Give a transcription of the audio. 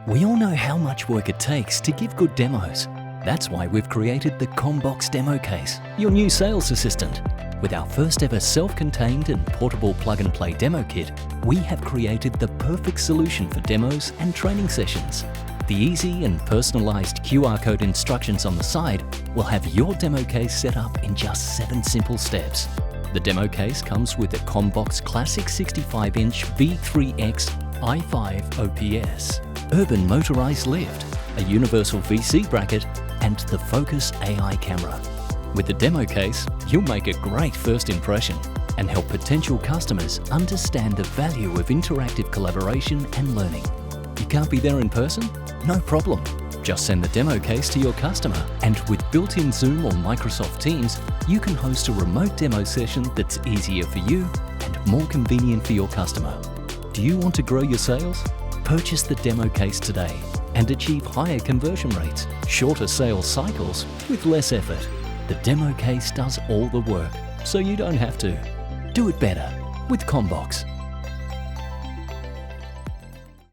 We all know how much work it takes to give good demos. That's why we've created the CommBox Democase, your new sales assistant. With our first ever self-contained and portable plug-and-play demo kit, we have created the perfect solution for demos and training sessions. The easy and personalized QR code instructions on the side will have your demo case set up in just 7 simple steps. The demo case comes with a CommBox Classic 65-inch V3X i5 OPS, urban motorised lift, a universal VC bracket, and the Focus AI camera. With the demo case, you'll make a great first impression and help potential customers understand the value of interactive collaboration and learning. You can't be there in person? No problem. Just send the demo case to your customer, and with built-in Zoom or Microsoft Teams, you can host a remote demo session that's easier for you and more convenient for your customer. Do you want to grow your sales? Purchase the demo case today and achieve higher conversion rates, shorter sales cycles with less effort. The demo case does all the work, so you don't have to. Do it better with CommBox.